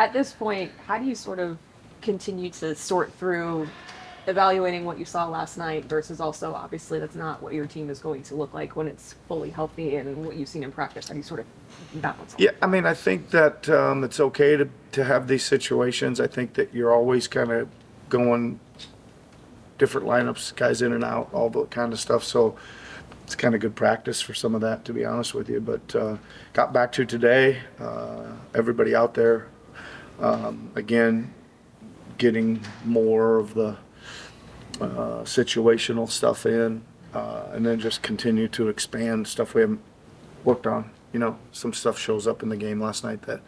At this point, how do you sort of continue to sort through evaluating what you saw last night versus also obviously that's not what your team is going to look like when it's fully healthy and what you've seen in practice? How do you sort of balance all Yeah, that? I mean, I think that it's okay to have these situations. I think that you're always kind of going different lineups, guys in and out, all that kind of stuff. So it's kind of good practice for some of that, to be honest with you. But got back to today, everybody out there, again, getting more of the situational stuff in, and then just continue to expand stuff we haven't worked on. You know, some stuff shows up in the game last night that,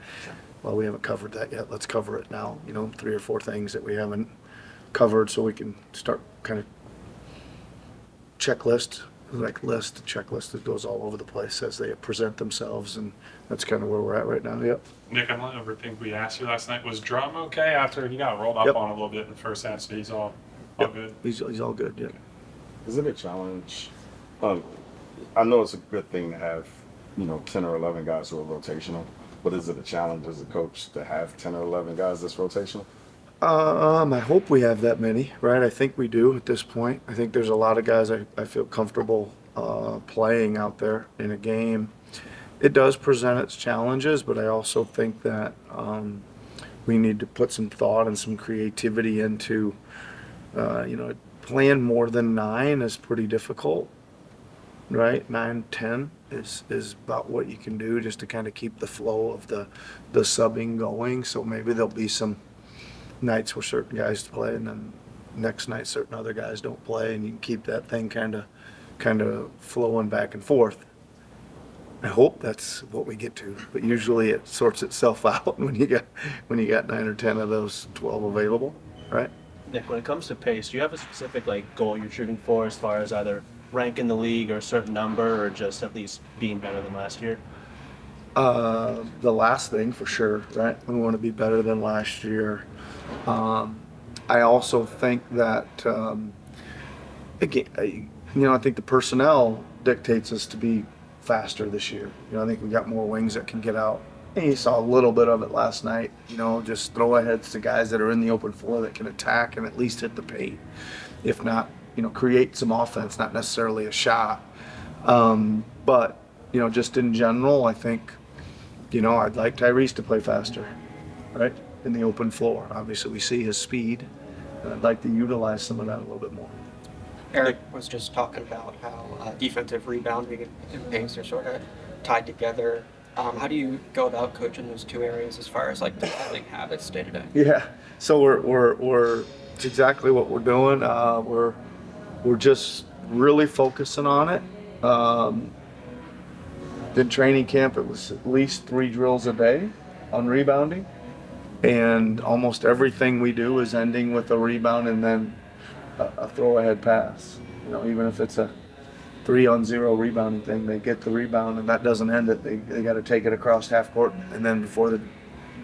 well, we haven't covered that yet. Let's cover it now. You know, 3 or 4 things that we haven't covered so we can start kind of checklist that goes all over the place as they present themselves, and that's kind of where we're at right now. Yep. Nick, I don't ever think we asked you last night. Was Drum okay after he got rolled up Yep. on a little bit in the first half? So he's all Yep. good. He's all good. Yeah. Is it a challenge? I know it's a good thing to have, 10 or 11 guys who are rotational, but is it a challenge as a coach to have 10 or 11 guys that's rotational? I hope we have that many, right? I think we do at this point. I think there's a lot of guys I feel comfortable playing out there in a game. It does present its challenges, but I also think that we need to put some thought and some creativity into, playing more than 9 is pretty difficult, right? 9, 10 is about what you can do just to kind of keep the flow of the subbing going. So maybe there'll be some nights where certain guys play, and then next night certain other guys don't play, and you can keep that thing kind of flowing back and forth. I hope that's what we get to, but usually it sorts itself out when you got 9 or 10 of those 12 available, right? Nick, when it comes to pace, do you have a specific goal you're shooting for as far as either rank in the league or a certain number, or just at least being better than last year? The last thing for sure, right? We want to be better than last year. I also think that again, I think the personnel dictates us to be faster this year. I think we got more wings that can get out. And you saw a little bit of it last night. Just throw aheads to guys that are in the open floor that can attack and at least hit the paint. If not, create some offense, not necessarily a shot. But just in general, I think, I'd like Tyrese to play faster, right? In the open floor. Obviously, we see his speed, and I'd like to utilize some of that a little bit more. Eric was just talking about how defensive rebounding and pace are sort of tied together. How do you go about coaching those 2 areas as far as developing habits day to day? Yeah, so we're it's exactly what we're doing. We're just really focusing on it. In training camp, it was at least 3 drills a day on rebounding. And almost everything we do is ending with a rebound and then a throw-ahead pass. Even if it's a 3-on-0 rebounding thing, they get the rebound and that doesn't end it. They got to take it across half court and then before the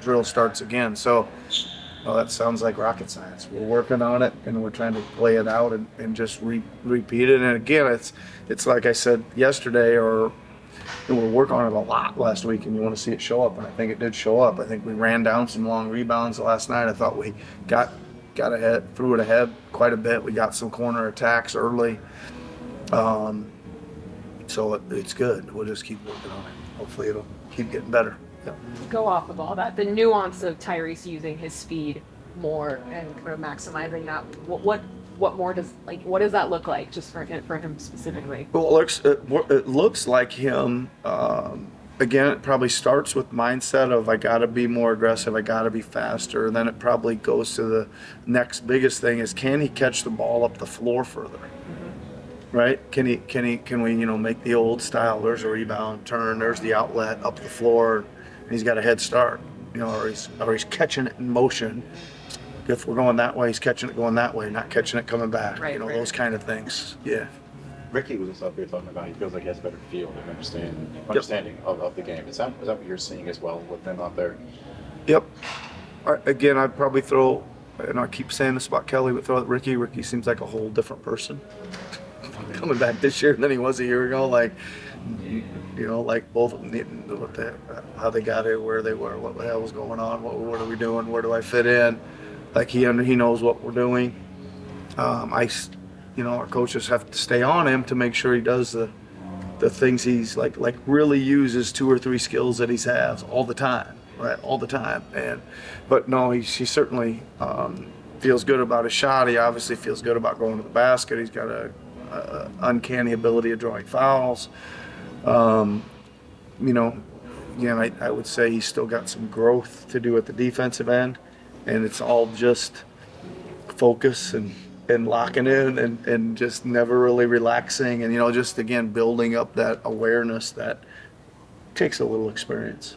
drill starts again. So that sounds like rocket science. We're working on it and we're trying to play it out and just repeat it. And again, it's like I said yesterday, and we're working on it a lot last week, and you want to see it show up, and I think it did show up. I think we ran down some long rebounds last night. I thought we got ahead, threw it ahead quite a bit. We got some corner attacks early. So it's good. We'll just keep working on it. Hopefully it'll keep getting better. Yeah. Go off of all that, the nuance of Tyrese using his speed more and kind of maximizing that. What more does what does that look like just for him specifically? Well, it looks like him. Again, it probably starts with mindset of I got to be more aggressive, I got to be faster, and then it probably goes to the next biggest thing is can he catch the ball up the floor further, right? Can we make the old style? There's a rebound, turn, there's the outlet up the floor, and he's got a head start, or he's catching it in motion. If we're going that way, he's catching it going that way, not catching it coming back. Right. Those kind of things. Yeah. Ricky was just up here talking about he feels like he has a better feel and understanding of the game. Is that what you're seeing as well with them out there? Yep. Again, I'd probably throw, and I keep saying this about Kelly, but throw at Ricky. Ricky seems like a whole different person coming back this year than he was a year ago. You know, like both of them needing to what how they got here, where they were, what the hell was going on, what are we doing, where do I fit in? Like he knows what we're doing. Our coaches have to stay on him to make sure he does the things he's like really uses 2 or 3 skills that he has all the time, right? All the time. But no, he certainly feels good about his shot. He obviously feels good about going to the basket. He's got a uncanny ability of drawing fouls. Again, I would say he's still got some growth to do at the defensive end, and it's all just focus and locking in and just never really relaxing, and just again building up that awareness that takes a little experience.